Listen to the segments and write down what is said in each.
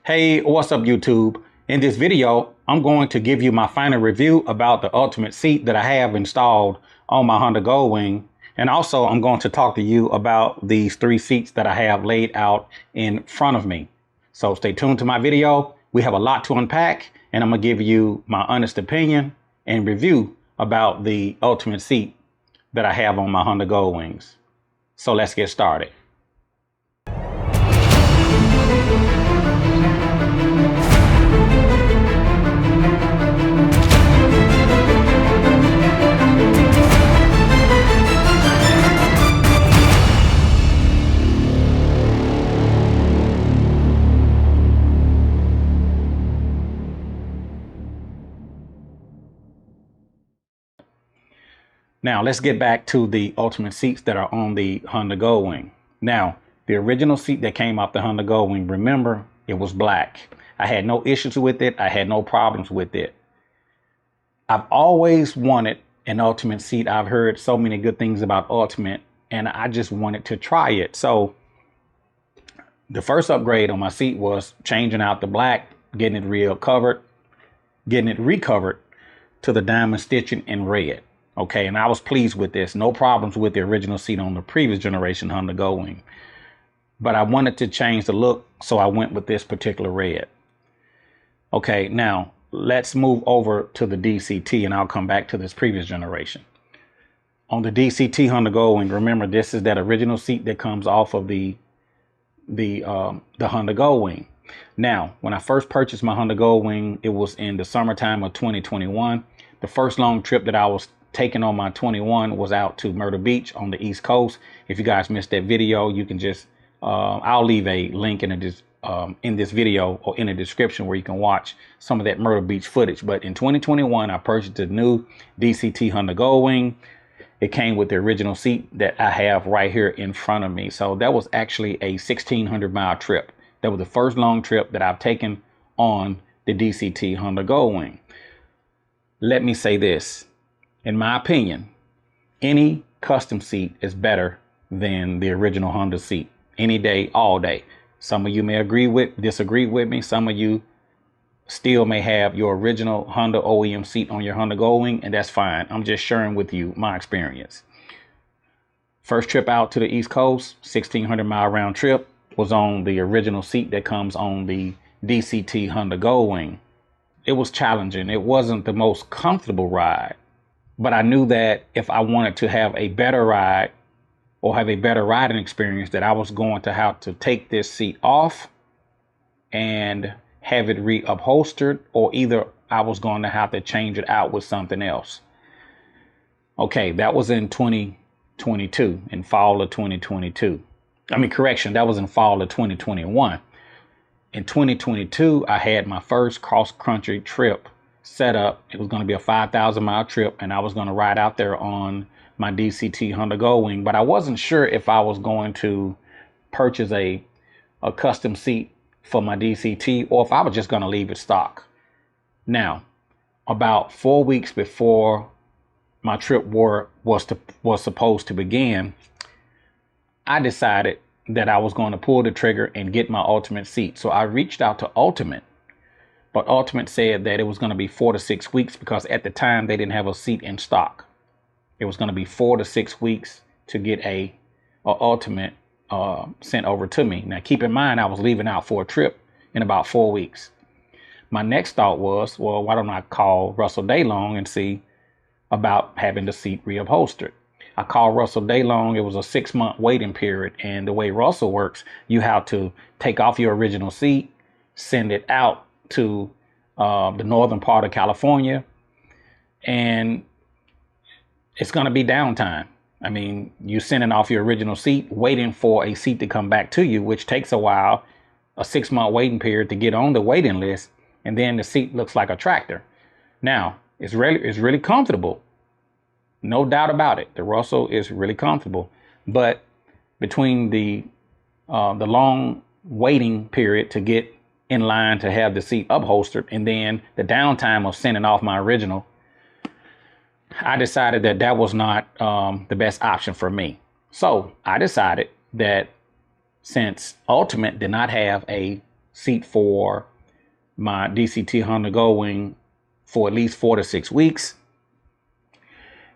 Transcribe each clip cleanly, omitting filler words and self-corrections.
Hey, what's up YouTube? In this video, I'm going to give you my final review about the Ultimate seat that I have installed on my Honda Goldwing. And also I'm going to talk to you about these 3 seats that I have laid out in front of me. So stay tuned to my video. We have a lot to unpack and I'm gonna give you my honest opinion and review about the Ultimate seat that I have on my Honda Goldwings. So let's get started. Now let's get back to the Ultimate seats that are on the Honda Goldwing. Now, the original seat that came off the Honda Goldwing, remember, it was black. I had no issues with it. I had no problems with it. I've always wanted an Ultimate seat. I've heard so many good things about Ultimate and I just wanted to try it. So the first upgrade on my seat was changing out the black, getting it recovered to the diamond stitching in red. Okay, and I was pleased with this. No problems with the original seat on the previous generation Honda Goldwing. But I wanted to change the look, so I went with this particular red. Okay, now let's move over to the DCT and I'll come back to this previous generation. On the DCT Honda Goldwing, remember this is that original seat that comes off of the Honda Goldwing. Now, when I first purchased my Honda Goldwing, it was in the summertime of 2021. The first long trip that I was taking on my 21 was out to Myrtle Beach on the East Coast. If you guys missed that video, you can just I'll leave a link in this video or in the description where you can watch some of that Myrtle Beach footage. But in 2021, I purchased a new DCT Honda Goldwing. It came with the original seat that I have right here in front of me. So that was actually a 1,600-mile trip. That was the first long trip that I've taken on the DCT Honda Goldwing. Let me say this. In my opinion, any custom seat is better than the original Honda seat any day, all day. Some of you may disagree with me. Some of you still may have your original Honda OEM seat on your Honda Goldwing, and that's fine. I'm just sharing with you my experience. First trip out to the East Coast, 1,600-mile round trip, was on the original seat that comes on the DCT Honda Goldwing. It was challenging. It wasn't the most comfortable ride. But I knew that if I wanted to have a better ride or have a better riding experience, that I was going to have to take this seat off and have it reupholstered, or either I was going to have to change it out with something else. Okay, that was in 2022, in fall of 2022. That was in fall of 2021. In 2022, I had my first cross-country trip set up. It was going to be a 5,000-mile trip and I was going to ride out there on my DCT Honda Goldwing, but I wasn't sure if I was going to purchase a custom seat for my DCT or if I was just going to leave it stock. Now, about 4 weeks before my trip was supposed to begin, I decided that I was going to pull the trigger and get my Ultimate seat. So I reached out to Ultimate. But Ultimate said that it was going to be 4 to 6 weeks because at the time they didn't have a seat in stock. It was going to be 4 to 6 weeks to get a Ultimate sent over to me. Now, keep in mind, I was leaving out for a trip in about 4 weeks. My next thought was, well, why don't I call Russell Daylong and see about having the seat reupholstered? I called Russell Daylong. It was a 6-month waiting period. And the way Russell works, you have to take off your original seat, send it out to the northern part of California, and it's going to be downtime. I mean, you're sending off your original seat, waiting for a seat to come back to you, which takes a while, a 6-month waiting period to get on the waiting list, and then the seat looks like a tractor. Now, it's really comfortable. No doubt about it. The Russell is really comfortable, but between the long waiting period to get in line to have the seat upholstered and then the downtime of sending off my original, I decided that that was not the best option for me. So I decided that since Ultimate did not have a seat for my DCT Honda Gold Wing for at least 4 to 6 weeks.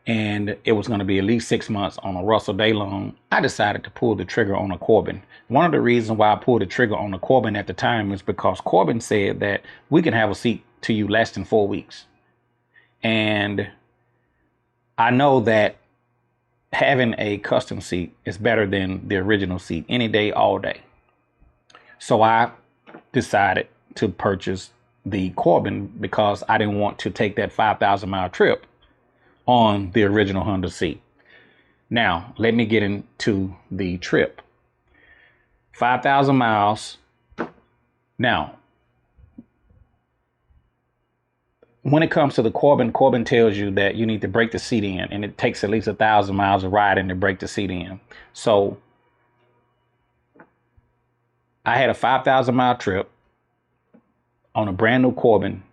And it was going to be at least 6 months on a Russell Daylong. I decided to pull the trigger on a Corbin. One of the reasons why I pulled the trigger on the Corbin at the time is because Corbin said that we can have a seat to you less than 4 weeks. And I know that having a custom seat is better than the original seat any day, all day. So I decided to purchase the Corbin because I didn't want to take that 5,000-mile trip on the original Honda seat. Now, let me get into the trip. 5,000 miles. Now, when it comes to the Corbin, Corbin tells you that you need to break the seat in, and it takes at least 1,000 miles of riding to break the seat in. So I had a 5,000-mile trip on a brand new Corbin.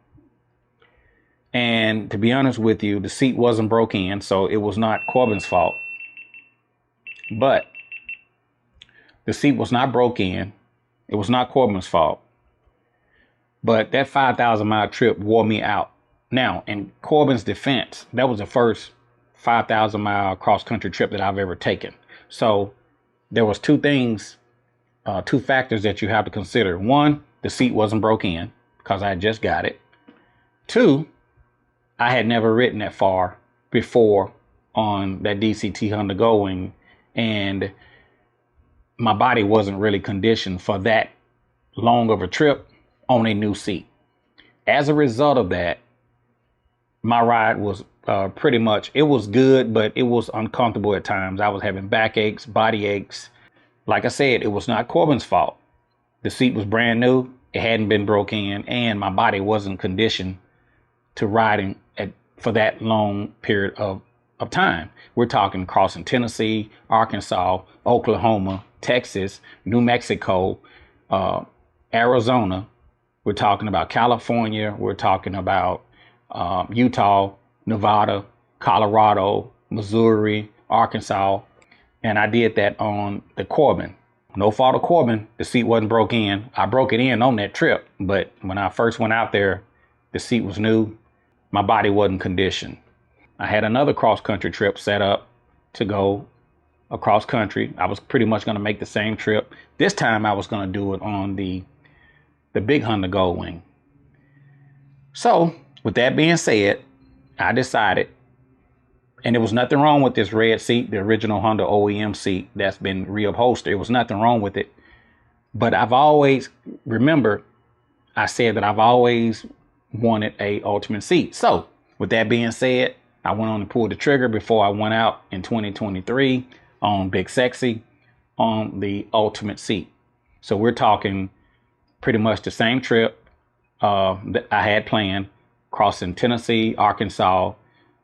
And to be honest with you, the seat wasn't broke in, so it was not Corbin's fault. But the seat was not broke in. It was not Corbin's fault. But that 5,000-mile trip wore me out. Now, in Corbin's defense, that was the first 5,000-mile cross-country trip that I've ever taken. So there was two factors that you have to consider. One, the seat wasn't broke in because I just got it. Two, I had never ridden that far before on that DCT Honda Gold Wing, and my body wasn't really conditioned for that long of a trip on a new seat. As a result of that, my ride was pretty much, it was good, but it was uncomfortable at times. I was having backaches, body aches. Like I said, it was not Corbin's fault. The seat was brand new. It hadn't been broke in, and my body wasn't conditioned to riding for that long period of time. We're talking crossing Tennessee, Arkansas, Oklahoma, Texas, New Mexico, Arizona. We're talking about California. We're talking about Utah, Nevada, Colorado, Missouri, Arkansas. And I did that on the Corbin. No fault of Corbin. The seat wasn't broke in. I broke it in on that trip. But when I first went out there, the seat was new. My body wasn't conditioned. I had another cross-country trip set up to go across country. I was pretty much going to make the same trip. This time I was going to do it on the big Honda Gold Wing. So with that being said, I decided, and there was nothing wrong with this red seat, the original Honda OEM seat that's been reupholstered. There was nothing wrong with it. But I've always, remember, I said that I've always wanted a ultimate seat. So with that being said, I went on and pulled the trigger before I went out in 2023 on Big Sexy on the ultimate seat. So we're talking pretty much the same trip that I had planned, crossing Tennessee, Arkansas,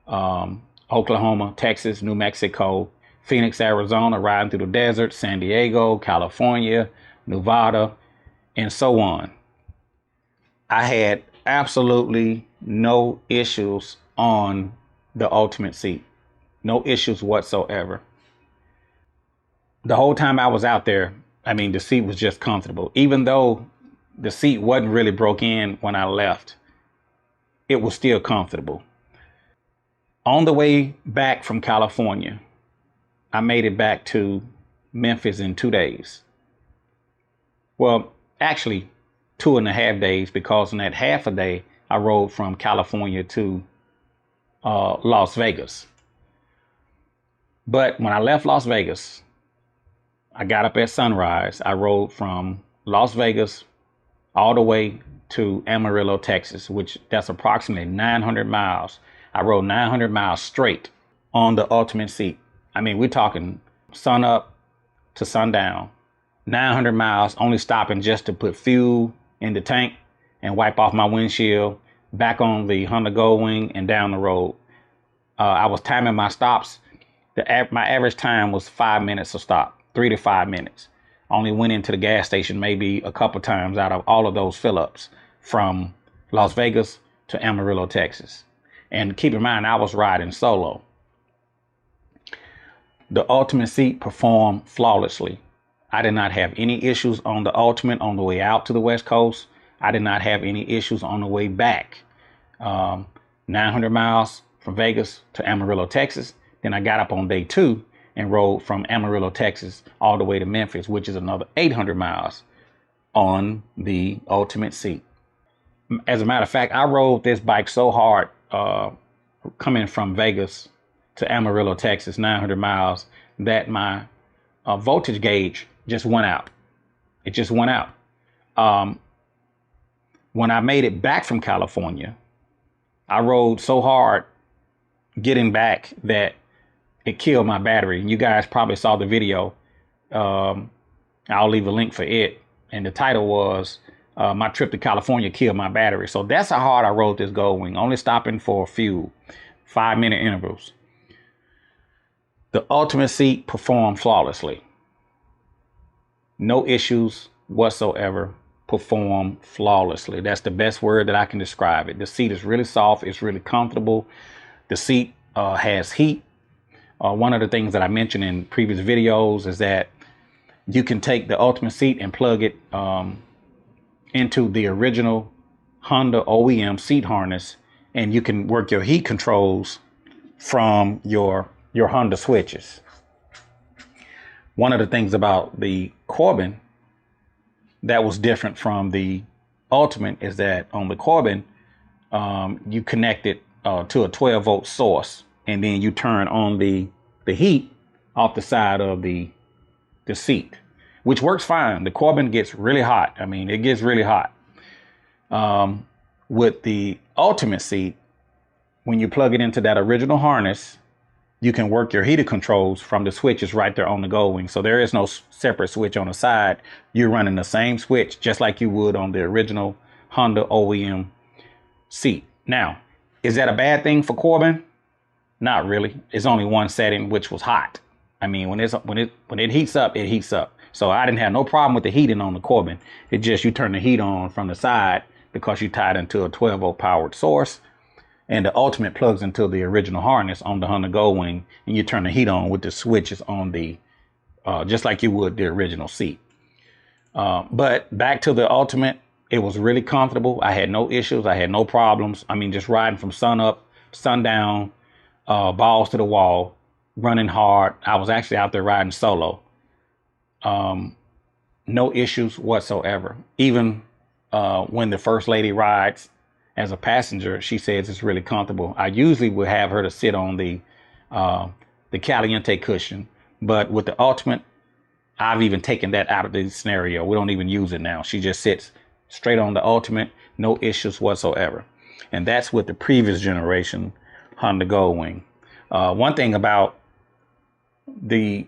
Oklahoma, Texas, New Mexico, Phoenix, Arizona, riding through the desert, San Diego, California, Nevada, and so on. I had absolutely no issues on the ultimate seat. No issues whatsoever. The whole time I was out there, I mean, the seat was just comfortable. Even though the seat wasn't really broke in when I left, it was still comfortable. On the way back from California, I made it back to Memphis in 2 days. Well, actually, 2.5 days, because in that half a day, I rode from California to Las Vegas. But when I left Las Vegas, I got up at sunrise. I rode from Las Vegas all the way to Amarillo, Texas, which that's approximately 900 miles. I rode 900 miles straight on the ultimate seat. I mean, we're talking sun up to sundown, 900 miles, only stopping just to put fuel in the tank and wipe off my windshield, back on the Honda Gold Wing and down the road. I was timing my stops. My average time was 5 minutes a stop, 3 to 5 minutes. Only went into the gas station maybe a couple times out of all of those fill-ups from Las Vegas to Amarillo, Texas. And keep in mind, I was riding solo. The ultimate seat performed flawlessly. I did not have any issues on the Ultimate on the way out to the West Coast. I did not have any issues on the way back. 900 miles from Vegas to Amarillo, Texas. Then I got up on day 2 and rode from Amarillo, Texas, all the way to Memphis, which is another 800 miles on the Ultimate seat. As a matter of fact, I rode this bike so hard coming from Vegas to Amarillo, Texas, 900 miles, that my voltage gauge just went out. It just went out. When I made it back from California, I rode so hard getting back that it killed my battery. And you guys probably saw the video. I'll leave a link for it. And the title was My Trip to California Killed My Battery. So that's how hard I rode this Gold Wing, only stopping for a few 5-minute intervals. The Ultimate seat performed flawlessly. No issues whatsoever. Performed flawlessly. That's the best word that I can describe it. The seat is really soft. It's really comfortable. The seat has heat. One of the things that I mentioned in previous videos is that you can take the Ultimate seat and plug it into the original Honda OEM seat harness, and you can work your heat controls from your Honda switches. One of the things about the Corbin that was different from the Ultimate is that on the Corbin, you connect it to a 12-volt source, and then you turn on the heat off the side of the seat, which works fine. The Corbin gets really hot. I mean, it gets really hot. With the Ultimate seat, when you plug it into that original harness, you can work your heater controls from the switches right there on the Gold Wing. So there is no separate switch on the side. You're running the same switch just like you would on the original Honda OEM seat. Now, is that a bad thing for Corbin? Not really. It's only one setting, which was hot. I mean, when it heats up, it heats up. So I didn't have no problem with the heating on the Corbin. It just, you turn the heat on from the side because you tied into a 12-volt powered source. And the Ultimate plugs into the original harness on the Honda Gold Wing, and you turn the heat on with the switches on the, just like you would the original seat. But back to the Ultimate, it was really comfortable. I had no issues. I had no problems. I mean, just riding from sun up, sundown, balls to the wall, running hard. I was actually out there riding solo. No issues whatsoever. Even when the First Lady rides as a passenger, she says it's really comfortable. I usually would have her to sit on the Caliente cushion, but with the Ultimate, I've even taken that out of the scenario. We don't even use it now. She just sits straight on the Ultimate, no issues whatsoever. And that's with the previous generation Honda Gold Wing. One thing about the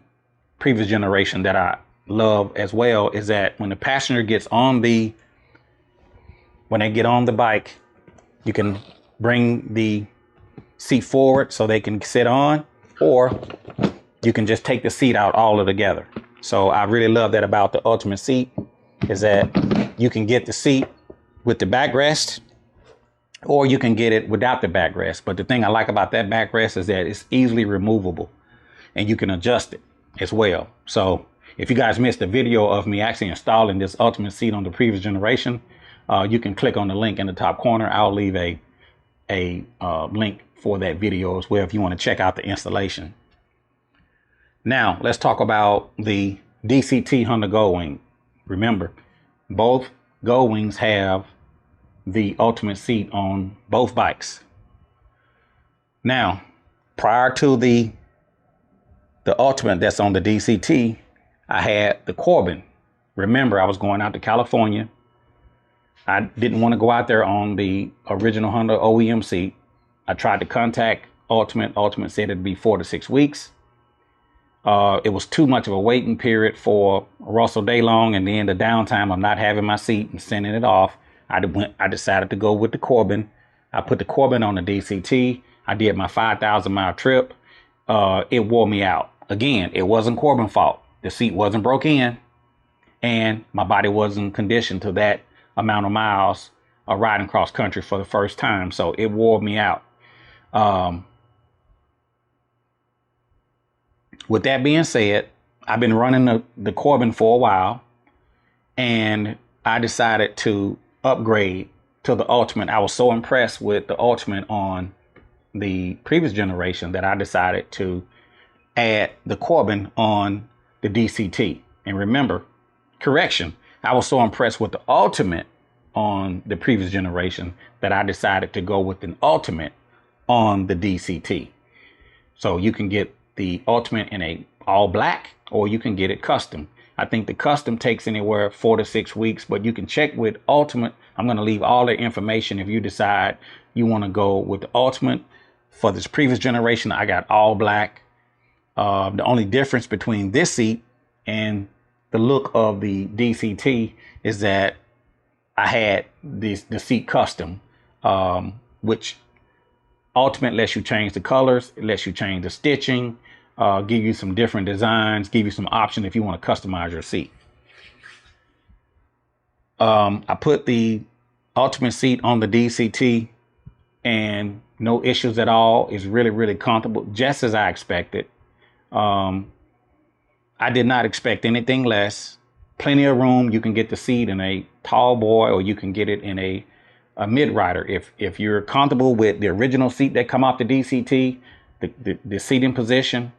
previous generation that I love as well is that when the passenger gets on when they get on the bike, you can bring the seat forward so they can sit on, or you can just take the seat out all together. So I really love that about the Ultimate seat, is that you can get the seat with the backrest, or you can get it without the backrest. But the thing I like about that backrest is that it's easily removable and you can adjust it as well. So if you guys missed the video of me actually installing this Ultimate seat on the previous generation, you can click on the link in the top corner. I'll leave a link for that video as well if you want to check out the installation. Now, let's talk about the DCT Honda Gold Wing. Remember, both Gold Wings have the Ultimate seat on both bikes. Now, prior to the Ultimate that's on the DCT, I had the Corbin. Remember, I was going out to California. I didn't want to go out there on the original Honda OEM seat. I tried to contact Ultimate. Ultimate said it'd be 4 to 6 weeks. It was too much of a waiting period for Russell Day Long, and then the downtime of not having my seat and sending it off. I decided to go with the Corbin. I put the Corbin on the DCT. I did my 5,000 mile trip. It wore me out. Again, it wasn't Corbin's fault. The seat wasn't broke in, and my body wasn't conditioned to that amount of miles riding cross country for the first time. So it wore me out. With that being said, I've been running the Corbin for a while, and I decided to upgrade to the Ultimate. I was so impressed with the Ultimate on the previous generation that I decided to add the Corbin on the DCT. And remember, correction, I was so impressed with the Ultimate on the previous generation that I decided to go with an Ultimate on the DCT. So you can get the Ultimate in a all black, or you can get it custom. I think the custom takes anywhere 4 to 6 weeks, but you can check with Ultimate. I'm going to leave all the information if you decide you want to go with the Ultimate. For this previous generation, I got all black. The only difference between this seat and the look of the DCT is that I had the seat custom, which Ultimate lets you change the colors. It lets you change the stitching, give you some different designs, give you some options if you want to customize your seat. I put the Ultimate seat on the DCT and no issues at all. It's really, really comfortable, just as I expected. I did not expect anything less. Plenty of room. You can get the seat in a tall boy, or you can get it in a mid-rider. If you're comfortable with the original seat that come off the DCT, the seating position,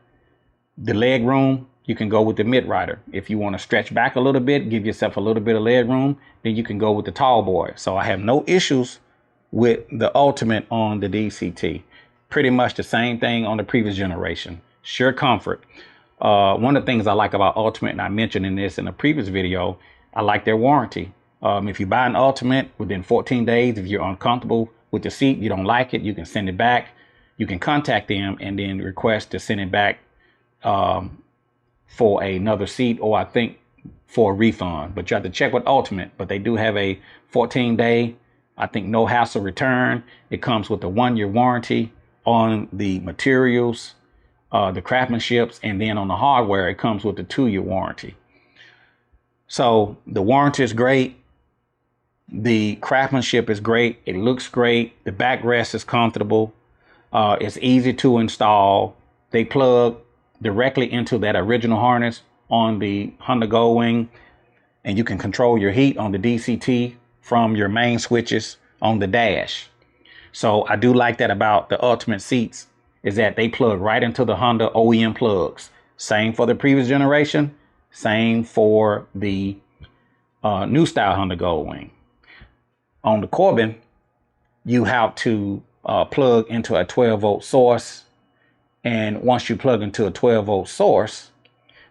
the leg room, you can go with the mid-rider. If you want to stretch back a little bit, give yourself a little bit of leg room, then you can go with the tall boy. So I have no issues with the Ultimate on the DCT. Pretty much the same thing on the previous generation. Sure comfort. One of the things I like about Ultimate, and I mentioned in this in a previous video, I like their warranty. If you buy an Ultimate within 14 days, if you're uncomfortable with the seat, you don't like it, you can send it back. You can contact them and then request to send it back for another seat, or I think for a refund. But you have to check with Ultimate. But they do have a 14-day, I think, no hassle return. It comes with a 1-year warranty on the materials, the craftsmanships, and then on the hardware, it comes with a 2-year warranty. So the warranty is great. The craftsmanship is great. It looks great. The backrest is comfortable. It's easy to install. They plug directly into that original harness on the Honda Goldwing, and you can control your heat on the DCT from your main switches on the dash. So I do like that about the Ultimate seats, is that they plug right into the Honda OEM plugs. Same for the previous generation, same for the new style Honda Goldwing. On the Corbin, you have to plug into a 12-volt source. And once you plug into a 12-volt source,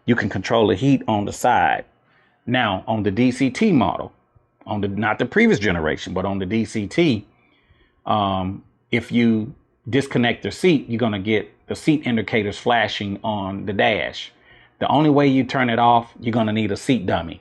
you can control the heat on the side. Now, on the DCT model, not the previous generation, but on the DCT, if you disconnect the seat, you're going to get the seat indicators flashing on the dash. The only way you turn it off, you're going to need a seat dummy.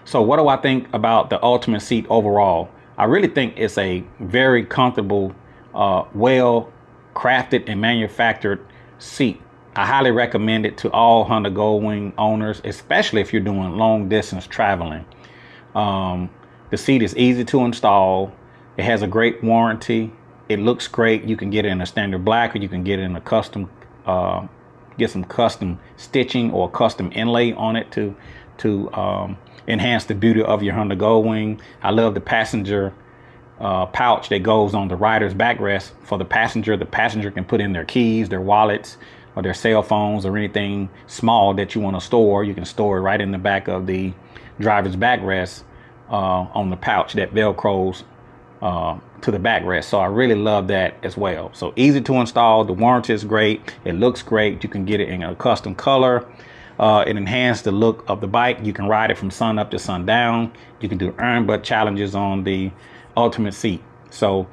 So what do I think about the Ultimate seat overall? I really think it's a very comfortable, well crafted and manufactured seat. I highly recommend it to all Honda Goldwing owners, especially if you're doing long distance traveling. The seat is easy to install. It has a great warranty. It looks great. You can get it in a standard black, or you can get it in a custom, get some custom stitching or custom inlay on it to enhance the beauty of your Honda Goldwing. I love the passenger pouch that goes on the rider's backrest for the passenger. The passenger can put in their keys, their wallets, or their cell phones, or anything small that you want to store. You can store it right in the back of the driver's backrest on the pouch that velcros to the backrest. So I really love that as well. So easy to install. The warranty is great. It looks great. You can get it in a custom color. It enhances the look of the bike. You can ride it from sun up to sundown. You can do earn butt challenges on the Ultimate seat. So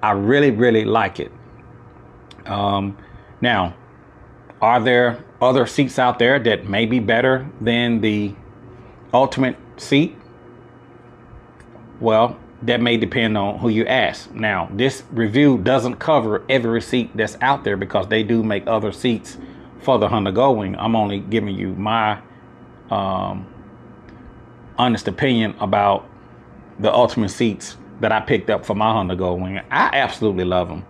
I really, really like it. Now, are there other seats out there that may be better than the Ultimate seat? Well, that may depend on who you ask. Now, this review doesn't cover every seat that's out there, because they do make other seats for the Honda Goldwing. I'm only giving you my honest opinion about the Ultimate seats that I picked up for my Honda Goldwing. I absolutely love them.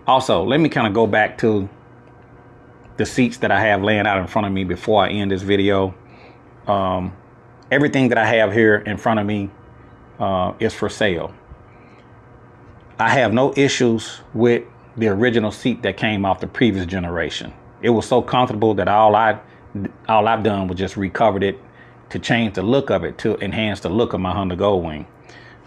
Also, let me kind of go back to the seats that I have laying out in front of me before I end this video. Everything that I have here in front of me is for sale. I have no issues with the original seat that came off the previous generation. It was so comfortable that all I've done was just recovered it to change the look of it, to enhance the look of my Honda Goldwing.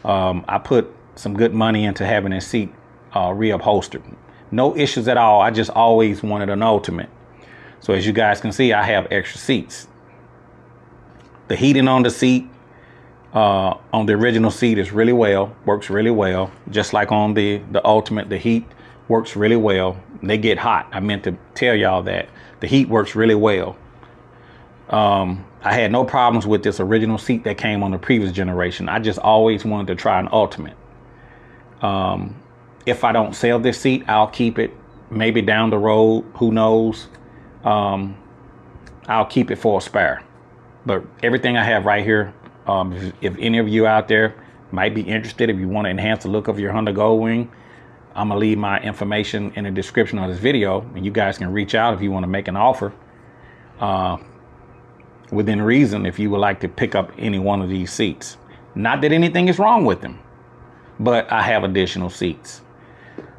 I put some good money into having this seat reupholstered. No issues at all. I just always wanted an Ultimate. So as you guys can see, I have extra seats. The heating on the seat, on the original seat, is really well, works really well. Just like on the Ultimate, the heat works really well. They get hot. I meant to tell y'all that the heat works really well. I had no problems with this original seat that came on the previous generation. I just always wanted to try an Ultimate. If I don't sell this seat, I'll keep it. Maybe down the road, who knows? I'll keep it for a spare. But everything I have right here, if any of you out there might be interested, if you want to enhance the look of your Honda Goldwing, I'm gonna leave my information in the description of this video, and you guys can reach out if you want to make an offer. Within reason, if you would like to pick up any one of these seats. Not that anything is wrong with them, but I have additional seats.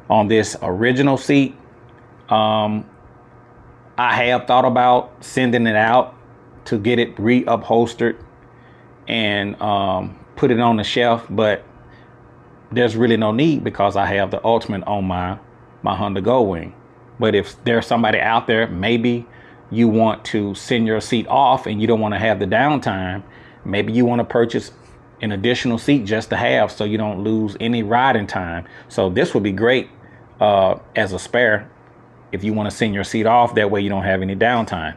On this original seat, I have thought about sending it out to get it reupholstered and put it on the shelf, but there's really no need because I have the Ultimate on my Honda Goldwing. But if there's somebody out there, maybe you want to send your seat off and you don't want to have the downtime, maybe you want to purchase an additional seat just to have so you don't lose any riding time. So this would be great as a spare if you want to send your seat off. That way you don't have any downtime.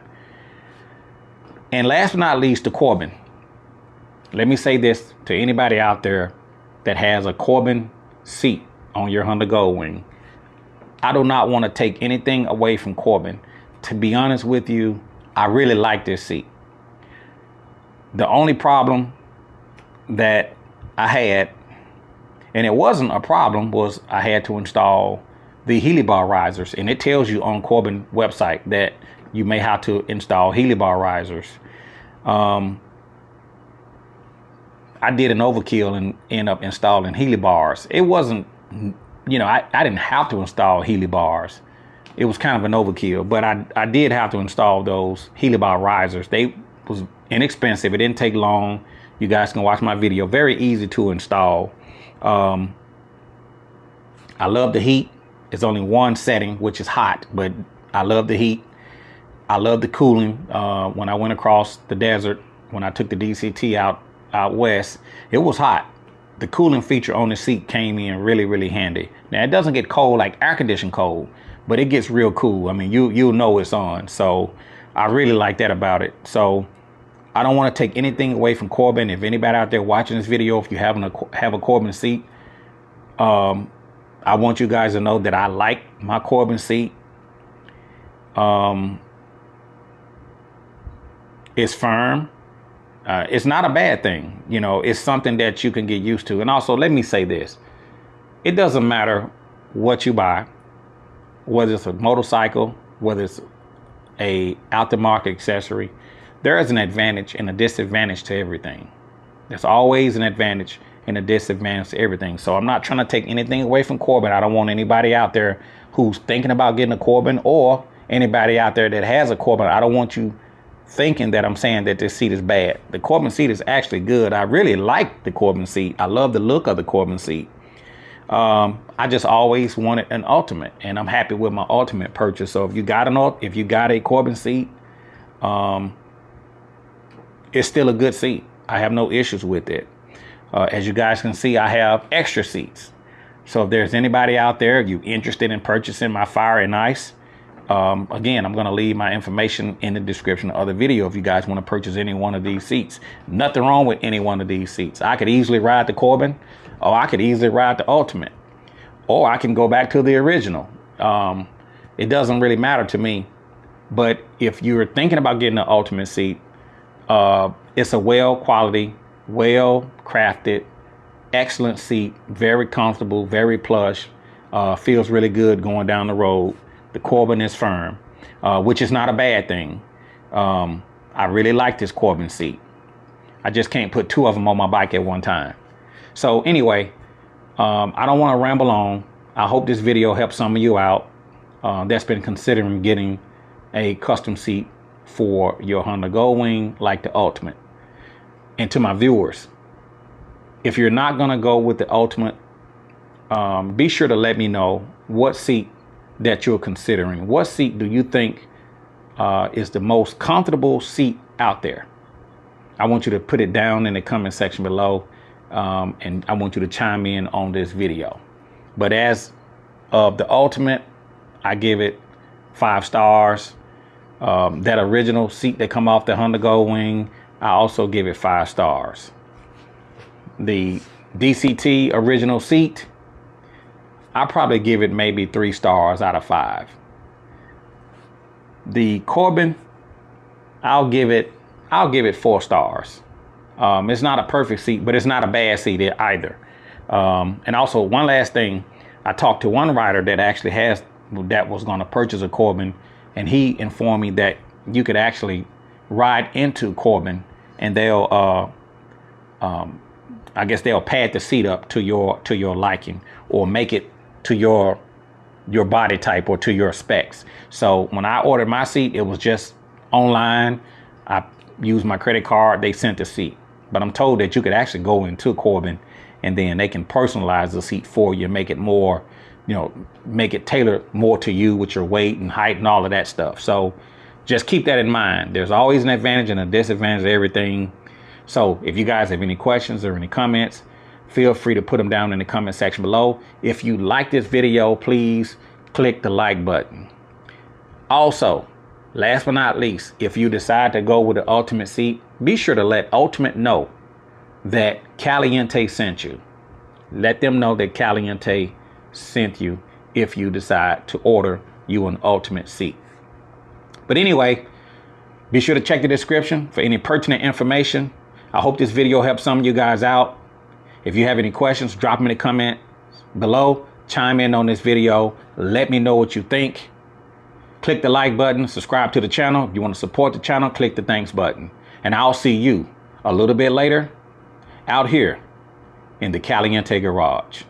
And last but not least, the Corbin. Let me say this to anybody out there that has a Corbin seat on your Honda Goldwing. I do not want to take anything away from Corbin. To be honest with you, I really like this seat. The only problem that I had, and it wasn't a problem, was I had to install the Healy bar risers. And it tells you on Corbin website that you may have to install Healy bar risers. I did an overkill and end up installing Healy bars. It wasn't, you know, I didn't have to install Healy bars. It was kind of an overkill, but I did have to install those Healy bar risers. They was inexpensive. It didn't take long. You guys can watch my video. Very easy to install. I love the heat. It's only one setting, which is hot, but I love the heat. I love the cooling. When I went across the desert, when I took the DCT out west, it was hot. The cooling feature on the seat came in really, really handy. Now, it doesn't get cold like air conditioned cold, but it gets real cool. I mean, you'll know it's on. So I really like that about it. So I don't want to take anything away from Corbin. If anybody out there watching this video, if you have a Corbin seat, I want you guys to know that I like my Corbin seat. It's firm. It's not a bad thing. You know, it's something that you can get used to. And also, let me say this. It doesn't matter what you buy, whether it's a motorcycle, whether it's a aftermarket accessory. There is an advantage and a disadvantage to everything. There's always an advantage and a disadvantage to everything. So I'm not trying to take anything away from Corbin. I don't want anybody out there who's thinking about getting a Corbin, or anybody out there that has a Corbin. I don't want you thinking that I'm saying that this seat is bad. The Corbin seat is actually good. I really like the Corbin seat. I love the look of the Corbin seat. I just always wanted an Ultimate, and I'm happy with my Ultimate purchase. So if you got a Corbin seat, it's still a good seat. I have no issues with it. As you guys can see, I have extra seats. So if there's anybody out there, you interested in purchasing my Fire and Ice, again, I'm going to leave my information in the description of the video if you guys want to purchase any one of these seats. Nothing wrong with any one of these seats. I could easily ride the Corbin, or I could easily ride the Ultimate, or I can go back to the original. It doesn't really matter to me. But if you're thinking about getting an Ultimate seat, it's a well quality, well crafted, excellent seat, very comfortable, very plush, feels really good going down the road. The Corbin is firm. which is not a bad thing. I really like this Corbin seat. I just can't put two of them on my bike at one time. So anyway, I don't want to ramble on. I hope this video helps some of you out that's been considering getting a custom seat for your Honda Goldwing like the Ultimate. And to my viewers, if you're not going to go with the Ultimate, be sure to let me know what seat that you're considering. What seat do you think is the most comfortable seat out there? I want you to put it down in the comment section below, and I want you to chime in on this video. But as of the Ultimate, I give it 5 stars. That original seat that come off the Honda Goldwing, I also give it 5 stars. The DCT original seat, I probably give it maybe 3 stars out of 5. The Corbin, I'll give it 4 stars. It's not a perfect seat, but it's not a bad seat either. And also, one last thing, I talked to one rider that was going to purchase a Corbin, and he informed me that you could actually ride into Corbin, and they'll I guess they'll pad the seat up to your liking, or make it to your body type or to your specs. So when I ordered my seat, it was just online. I used my credit card, they sent the seat. But I'm told that you could actually go into Corbin, and then they can personalize the seat for you, make it more, make it tailored more to you with your weight and height and all of that stuff. So just keep that in mind. There's always an advantage and a disadvantage to everything. So if you guys have any questions or any comments, feel free to put them down in the comment section below. If you like this video, please click the like button. Also, last but not least, if you decide to go with the Ultimate seat, be sure to let Ultimate know that Caliente sent you. Let them know that Caliente sent you if you decide to order you an Ultimate seat. But anyway, be sure to check the description for any pertinent information. I hope this video helps some of you guys out. If you have any questions, drop them in the comment below. Chime in on this video. Let me know what you think. Click the like button. Subscribe to the channel. If you want to support the channel, click the thanks button. And I'll see you a little bit later out here in the Caliente garage.